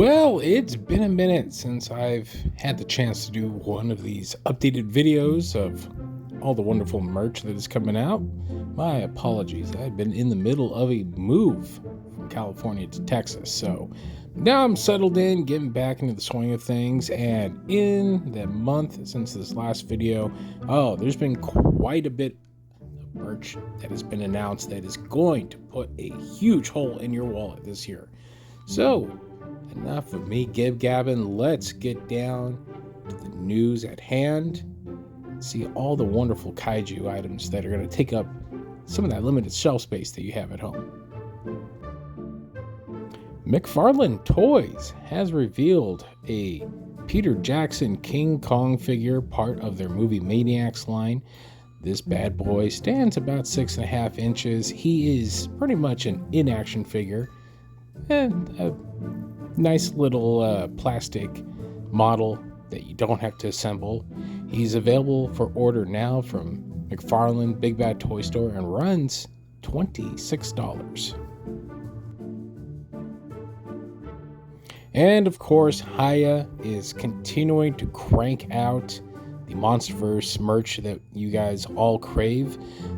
Well, it's been a minute since I've had the chance to do one of these updated videos of all the wonderful merch that is coming out. My apologies, I've been in the middle of a move from California to Texas, so now I'm settled in, getting back into the swing of things, and in the month since this last video, there's been quite a bit of merch that has been announced that is going to put a huge hole in your wallet this year. So, enough of me gib-gabbing. Let's get down to the news at hand. See all the wonderful kaiju items that are going to take up some of that limited shelf space that you have at home. McFarlane Toys has revealed a Peter Jackson King Kong figure, part of their movie Maniacs line. This bad boy stands about 6.5 inches. He is pretty much an in-action figure and a nice little plastic model that you don't have to assemble. He's available for order now from McFarlane Big Bad Toy Store and runs $26. And of course, Hiya is continuing to crank out the monsterverse merch that you guys all crave.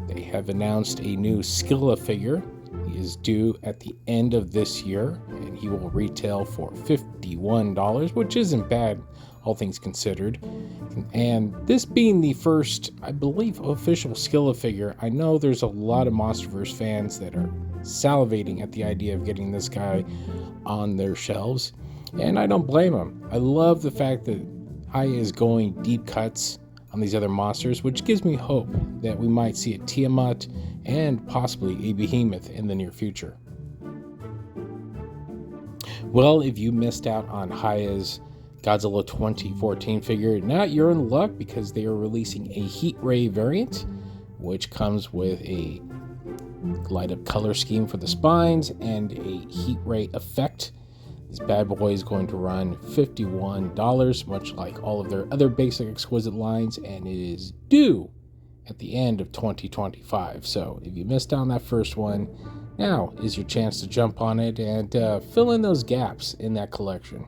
They have announced a new Skilla figure. He is due at the end of this year, and he will retail for $51, which isn't bad, all things considered. And this being the first, I believe, official Skilla figure, I know there's a lot of Monsterverse fans that are salivating at the idea of getting this guy on their shelves, and I don't blame them. I love the fact that Hiya is going deep cuts on these other monsters, which gives me hope that we might see a Tiamat and possibly a Behemoth in the near future. Well, if you missed out on Hiya's Godzilla 2014 figure, now you're in luck because they are releasing a Heat Ray variant, which comes with a light up color scheme for the spines and a Heat Ray effect. This bad boy is going to run $51, much like all of their other basic exquisite lines, and it is due at the end of 2025. So if you missed out on that first one, now is your chance to jump on it and fill in those gaps in that collection.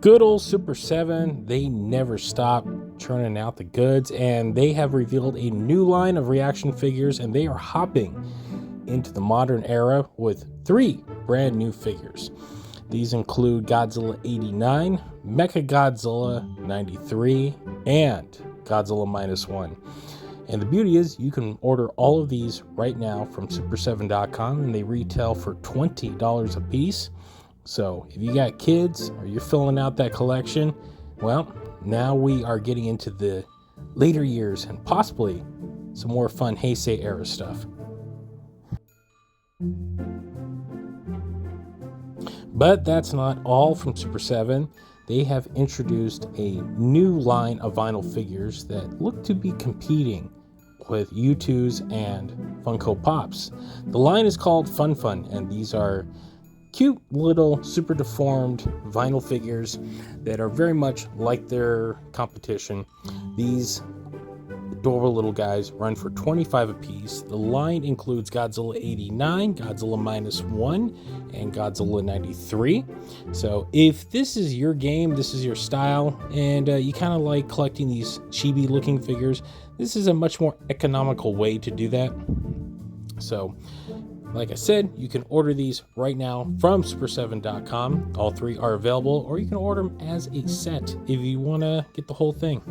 Good old Super 7, they never stop churning out the goods, and they have revealed a new line of reaction figures, and they are hopping into the modern era with 3 brand new figures. These include Godzilla 89, Mechagodzilla 93, and Godzilla -1. And the beauty is you can order all of these right now from super7.com, and they retail for $20 a piece. So if you got kids or you're filling out that collection, well, now we are getting into the later years and possibly some more fun Heisei era stuff. But that's not all from Super 7. They have introduced a new line of vinyl figures that look to be competing with U2s and Funko Pops. The line is called Fun Fun, and these are cute little super deformed vinyl figures that are very much like their competition. These adorable little guys run for $25 a piece. The line includes Godzilla 89, Godzilla -1, and Godzilla 93. So if this is your game, this is your style, and you kind of like collecting these chibi looking figures, this is a much more economical way to do that. So like I said, you can order these right now from super7.com. All 3 are available, or you can order them as a set if you want to get the whole thing.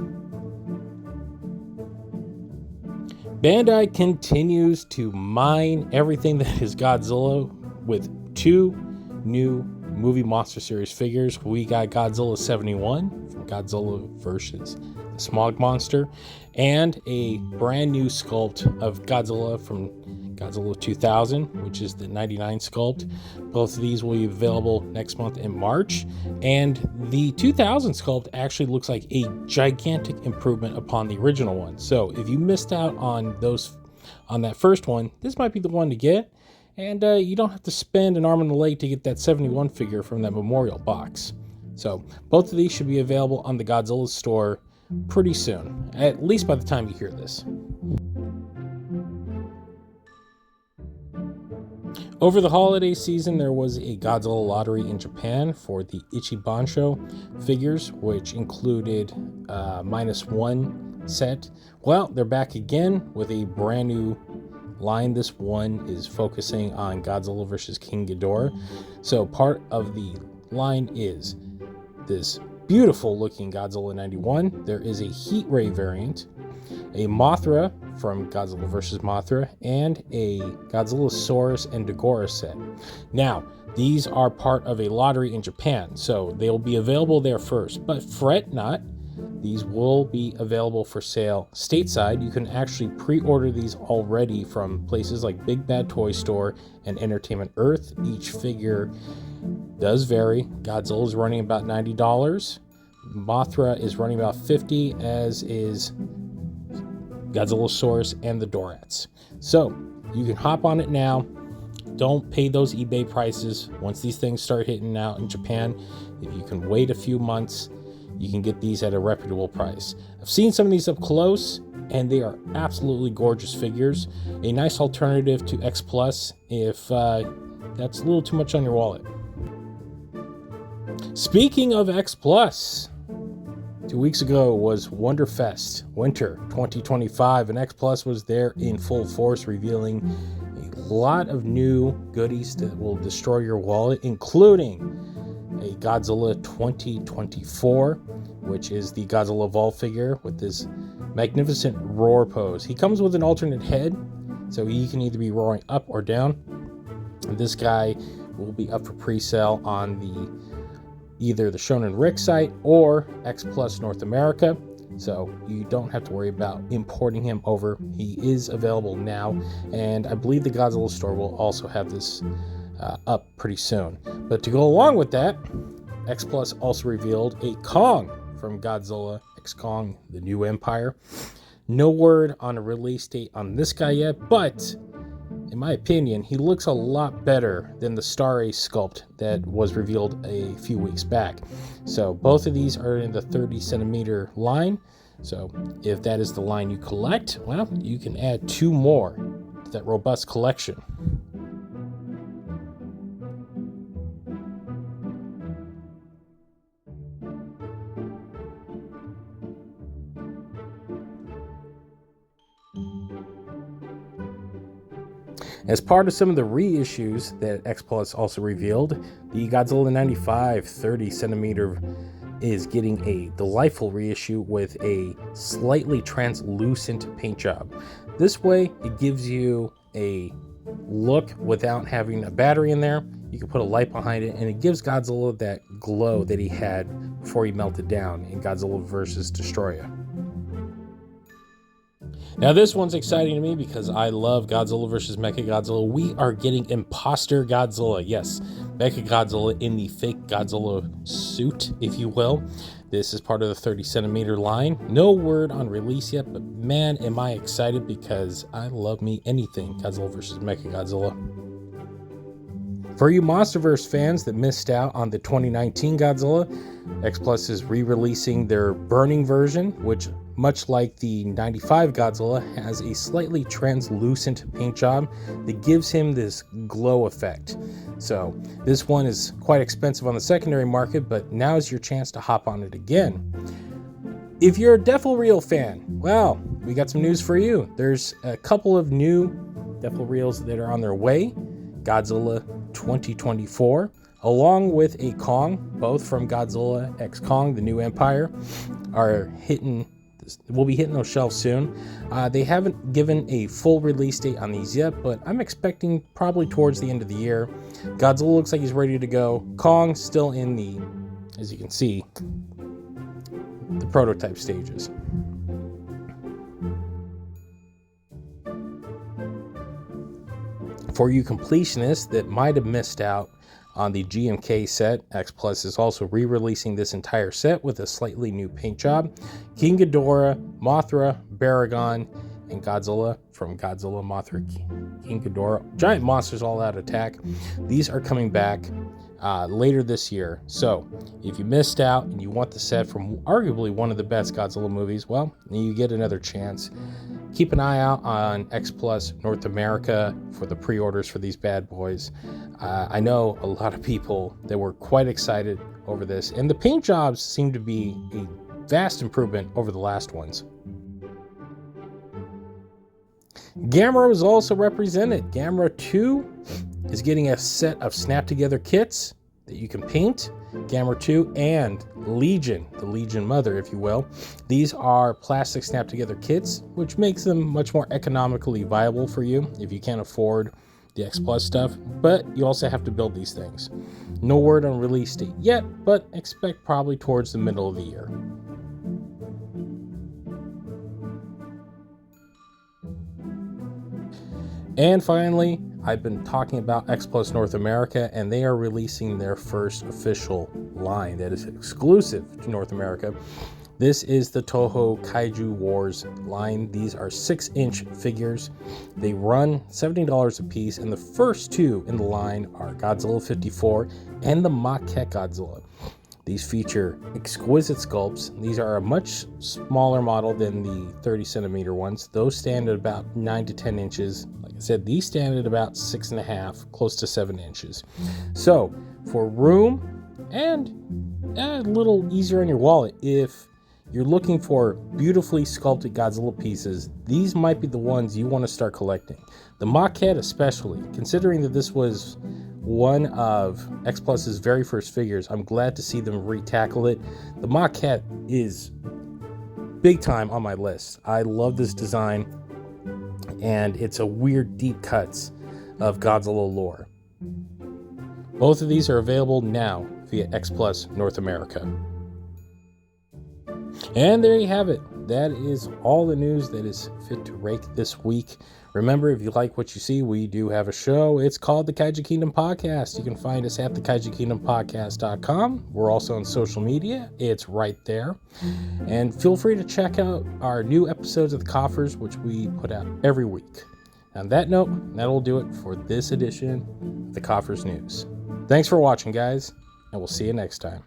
Bandai continues to mine everything that is Godzilla with 2 new movie monster series figures. We got Godzilla 71 from Godzilla vs. the Smog Monster, and a brand new sculpt of Godzilla from Godzilla 2000, which is the 99 sculpt. Both of these will be available next month in March, and the 2000 sculpt actually looks like a gigantic improvement upon the original one. So if you missed out on that first one, this might be the one to get, and you don't have to spend an arm and a leg to get that 71 figure from that memorial box. So both of these should be available on the Godzilla store pretty soon, at least by the time you hear this. Over the holiday season, there was a Godzilla lottery in Japan for the Ichibansho figures, which included -1 set. Well, they're back again with a brand new line. This one is focusing on Godzilla vs. King Ghidorah. So part of the line is this beautiful looking Godzilla 91. There is a Heat Ray variant, a Mothra from Godzilla vs. Mothra, and a Godzillasaurus and Dagora set. Now, these are part of a lottery in Japan, so they'll be available there first. But fret not, these will be available for sale stateside. You can actually pre-order these already from places like Big Bad Toy Store and Entertainment Earth. Each figure does vary. Godzilla is running about $90. Mothra is running about $50, as is Godzillasaurus and the Dorats. So you can hop on it now. Don't pay those eBay prices. Once these things start hitting out in Japan, if you can wait a few months, you can get these at a reputable price. I've seen some of these up close, and they are absolutely gorgeous figures. A nice alternative to X Plus if that's a little too much on your wallet. Speaking of X Plus, 2 weeks ago was Wonderfest, Winter 2025, and X Plus was there in full force, revealing a lot of new goodies that will destroy your wallet, including a Godzilla 2024, which is the Godzilla Evolved figure with this magnificent roar pose. He comes with an alternate head, so he can either be roaring up or down. And this guy will be up for pre-sale on either the Shonen Rick site or X Plus North America, so you don't have to worry about importing him over. He is available now, and I believe the Godzilla store will also have this up pretty soon. But to go along with that, X Plus also revealed a Kong from Godzilla X Kong, the New Empire. No word on a release date on this guy yet, but in my opinion, he looks a lot better than the Star Ace sculpt that was revealed a few weeks back. So both of these are in the 30 centimeter line. So if that is the line you collect, well, you can add 2 more to that robust collection. As part of some of the reissues that X Plus also revealed, the Godzilla 95 30 centimeter is getting a delightful reissue with a slightly translucent paint job. This way, it gives you a look without having a battery in there. You can put a light behind it, and it gives Godzilla that glow that he had before he melted down in Godzilla vs. Destroyer. Now this one's exciting to me because I love Godzilla vs. Mechagodzilla. We are getting Imposter Godzilla. Yes, Mechagodzilla in the fake Godzilla suit, if you will. This is part of the 30 centimeter line. No word on release yet, but man, am I excited because I love me anything Godzilla vs. Mechagodzilla. For you Monsterverse fans that missed out on the 2019 Godzilla, X Plus is re-releasing their Burning version, which, much like the 95 Godzilla, has a slightly translucent paint job that gives him this glow effect. So this one is quite expensive on the secondary market, but now is your chance to hop on it again. If you're a Defil Reel fan, well, we got some news for you. There's a couple of new Defil Reels that are on their way. Godzilla 2024, along with a Kong, both from Godzilla X Kong, the New Empire, will be hitting those shelves soon. They haven't given a full release date on these yet, but I'm expecting probably towards the end of the year. Godzilla looks like he's ready to go. Kong still in the, as you can see, the prototype stages. For you completionists that might have missed out on the GMK set, X Plus is also re-releasing this entire set with a slightly new paint job. King Ghidorah, Mothra, Baragon, and Godzilla from Godzilla, Mothra, King Ghidorah, Giant Monsters All Out Attack. These are coming back later this year. So if you missed out and you want the set from arguably one of the best Godzilla movies, well, you get another chance. Keep an eye out on X Plus North America for the pre-orders for these bad boys. I know a lot of people that were quite excited over this, and the paint jobs seem to be a vast improvement over the last ones. Gamera was also represented. Gamera 2 is getting a set of snap-together kits that you can paint. Gamera 2 and Legion, the Legion Mother, if you will. These are plastic snap-together kits, which makes them much more economically viable for you if you can't afford the X Plus stuff, but you also have to build these things. No word on release date yet, but expect probably towards the middle of the year. And finally, I've been talking about X Plus North America, and they are releasing their first official line that is exclusive to North America. This is the Toho Kaiju Wars line. These are 6-inch figures. They run $70 a piece, and the first two in the line are Godzilla 54 and the Maquette Godzilla. These feature exquisite sculpts. These are a much smaller model than the 30 centimeter ones. Those stand at about 9 to 10 inches. Like I said, these stand at about 6.5, close to 7 inches. So for room and a little easier on your wallet, if you're looking for beautifully sculpted Godzilla pieces, these might be the ones you want to start collecting. The Maquette especially, considering that this was one of X Plus's very first figures, I'm glad to see them retackle it. The Maquette is big time on my list. I love this design, and it's a weird deep cuts of Godzilla lore. Both of these are available now via X Plus North America. And there you have it. That is all the news that is fit to rake this week. Remember, if you like what you see, we do have a show. It's called the Kaiju Kingdom Podcast. You can find us at thekaijukingdompodcast.com. We're also on social media. It's right there. And feel free to check out our new episodes of the Koffers, which we put out every week. On that note, that'll do it for this edition of the Koffers News. Thanks for watching, guys, and we'll see you next time.